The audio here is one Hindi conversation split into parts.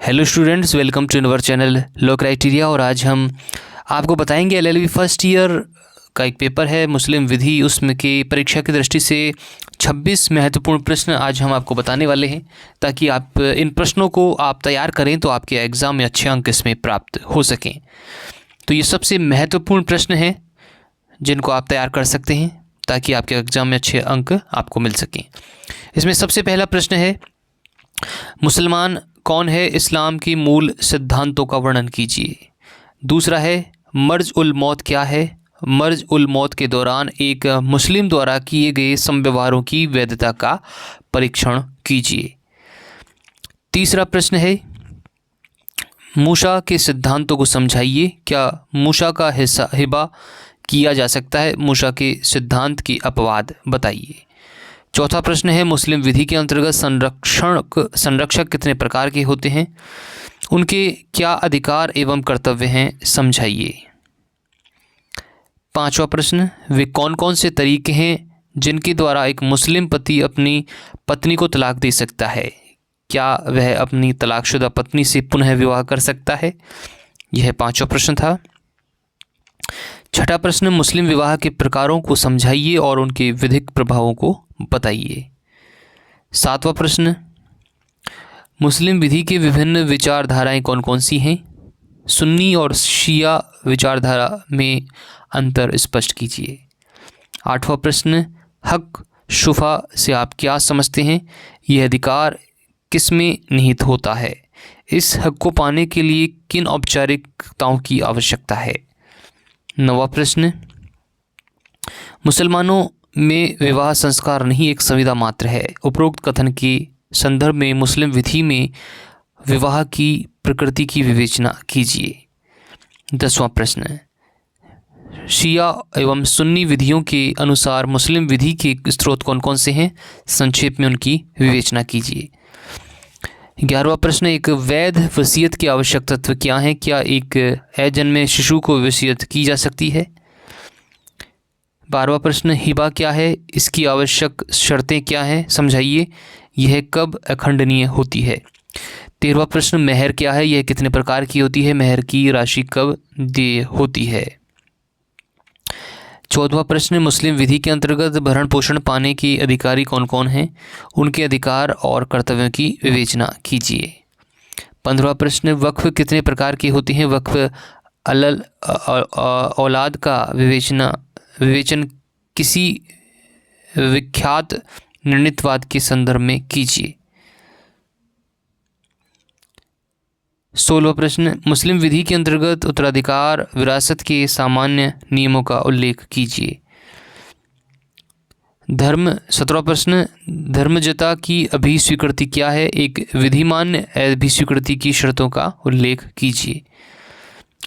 Hello students, welcome to our channel low criteria. और आज हम आपको बताएंगे एलएलबी फर्स्ट ईयर का एक पेपर है मुस्लिम विधि, उसमें की परीक्षा की दृष्टि से 26 महत्वपूर्ण प्रश्न आज हम आपको बताने वाले हैं, ताकि आप इन प्रश्नों को आप तैयार करें तो आपके एग्ज़ाम में अच्छे अंक इसमें प्राप्त हो सकें। तो ये सबसे महत्वपूर्ण प्रश्न हैं जिनको आप तैयार कर सकते हैं ताकि आपके एग्ज़ाम में अच्छे अंक आपको मिल सकें। इसमें सबसे पहला प्रश्न है, मुसलमान कौन है, इस्लाम की मूल सिद्धांतों का वर्णन कीजिए। दूसरा है, मर्ज उल मौत क्या है, मर्ज उल मौत के दौरान एक मुस्लिम द्वारा किए गए समव्यवहारों की वैधता का परीक्षण कीजिए। तीसरा प्रश्न है, मूसा के सिद्धांतों को समझाइए। क्या मूसा का हिबा किया जा सकता है, मूसा के सिद्धांत की अपवाद बताइए। चौथा प्रश्न है, मुस्लिम विधि के अंतर्गत संरक्षक कितने प्रकार के होते हैं, उनके क्या अधिकार एवं कर्तव्य हैं, समझाइए। पांचवा प्रश्न, वे कौन कौन से तरीके हैं जिनके द्वारा एक मुस्लिम पति अपनी पत्नी को तलाक दे सकता है, क्या वह अपनी तलाकशुदा पत्नी से पुनः विवाह कर सकता है। यह पांचवा प्रश्न था। छठा प्रश्न, मुस्लिम विवाह के प्रकारों को समझाइए और उनके विधिक प्रभावों को बताइए। सातवां प्रश्न, मुस्लिम विधि के विभिन्न विचारधाराएं कौन कौन सी हैं, सुन्नी और शिया विचारधारा में अंतर स्पष्ट कीजिए। आठवां प्रश्न, हक शुफा से आप क्या समझते हैं, यह अधिकार किसमें निहित होता है, इस हक को पाने के लिए किन औपचारिकताओं की आवश्यकता है। नौवां प्रश्न, मुसलमानों में विवाह संस्कार नहीं एक संविदा मात्र है, उपरोक्त कथन के संदर्भ में मुस्लिम विधि में विवाह की प्रकृति की विवेचना कीजिए। 10वां प्रश्न, शिया एवं सुन्नी विधियों के अनुसार मुस्लिम विधि के स्रोत कौन कौन से हैं, संक्षेप में उनकी विवेचना कीजिए। 11वां प्रश्न, एक वैध वसीयत के आवश्यक तत्व क्या हैं, क्या एक अजन्मे शिशु को वसीयत की जा सकती है। 12वां प्रश्न, हिबा क्या है, इसकी आवश्यक शर्तें क्या हैं, समझाइए, यह कब अखंडनीय होती है। 13वां प्रश्न, मेहर क्या है, यह कितने प्रकार की होती है, मेहर की राशि कब देय होती है। 14वां प्रश्न, मुस्लिम विधि के अंतर्गत भरण पोषण पाने के अधिकारी कौन कौन हैं, उनके अधिकार और कर्तव्यों की विवेचना कीजिए। 15वां प्रश्न, वक्फ कितने प्रकार की होती हैं, वक्फ औलाद का विवेचन किसी विख्यात निर्णीतवाद के संदर्भ में कीजिए। 16वां प्रश्न, मुस्लिम विधि के अंतर्गत उत्तराधिकार विरासत के सामान्य नियमों का उल्लेख कीजिए। 17वां प्रश्न, धर्मजता की अभिस्वीकृति क्या है, एक विधिमान्य अभिस्वीकृति की शर्तों का उल्लेख कीजिए।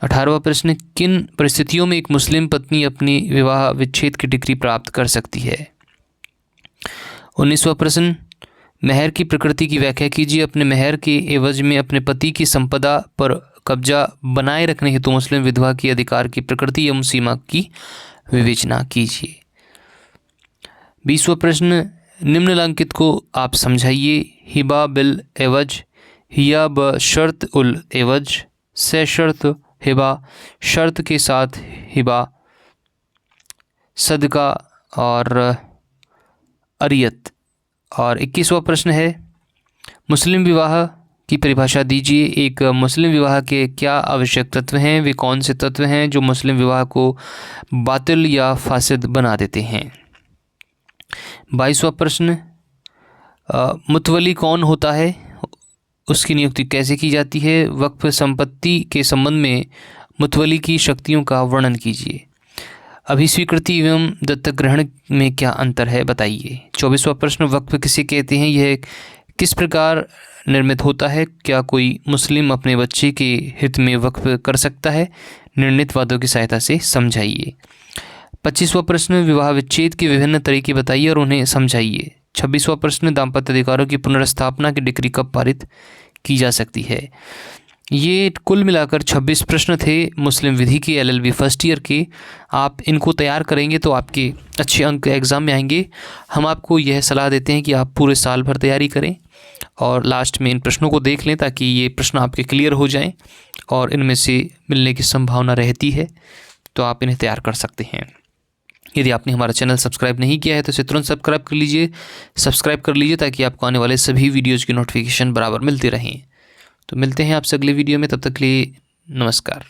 18वां प्रश्न, किन परिस्थितियों में एक मुस्लिम पत्नी अपनी विवाह विच्छेद की डिग्री प्राप्त कर सकती है। 19वां प्रश्न, मेहर की प्रकृति की व्याख्या कीजिए, अपने मेहर के एवज में अपने पति की संपदा पर कब्जा बनाए रखने हेतु मुस्लिम विधवा की अधिकार की प्रकृति एवं सीमा की विवेचना कीजिए। 20वां प्रश्न, निम्नलिखित को आप समझाइए, हिबा बिल एवज, हिया ब शर्त उल एवज, से शर्त हिबा, शर्त के साथ हिबा, सदका और अरियत। और 21वां प्रश्न है, मुस्लिम विवाह की परिभाषा दीजिए, एक मुस्लिम विवाह के क्या आवश्यक तत्व हैं, वे कौन से तत्व हैं जो मुस्लिम विवाह को बातिल या फासिद बना देते हैं। 22वां प्रश्न, मुतवली कौन होता है, उसकी नियुक्ति कैसे की जाती है, वक्फ संपत्ति के संबंध में मुतवली की शक्तियों का वर्णन कीजिए। अभिस्वीकृति एवं दत्तक ग्रहण में क्या अंतर है, बताइए। 24वां प्रश्न, वक्फ किसे कहते हैं, यह किस प्रकार निर्मित होता है, क्या कोई मुस्लिम अपने बच्चे के हित में वक्फ कर सकता है, निर्णीत वादों की सहायता से समझाइए। 25वां प्रश्न, विवाह विच्छेद के विभिन्न तरीके बताइए और उन्हें समझाइए। 26वां प्रश्न, दाम्पत्य अधिकारों की पुनर्स्थापना की डिक्री कब पारित की जा सकती है। ये कुल मिलाकर 26 प्रश्न थे मुस्लिम विधि के एलएलबी फर्स्ट ईयर के। आप इनको तैयार करेंगे तो आपके अच्छे अंक एग्ज़ाम में आएंगे। हम आपको यह सलाह देते हैं कि आप पूरे साल भर तैयारी करें और लास्ट में इन प्रश्नों को देख लें ताकि ये प्रश्न आपके क्लियर हो जाएं और इनमें से मिलने की संभावना रहती है तो आप इन्हें तैयार कर सकते हैं। यदि आपने हमारा चैनल सब्सक्राइब नहीं किया है तो इसे तुरंत सब्सक्राइब कर लीजिए ताकि आपको आने वाले सभी वीडियोज़ की नोटिफिकेशन बराबर मिलती रहें। तो मिलते हैं आपसे अगले वीडियो में, तब तक के लिए नमस्कार।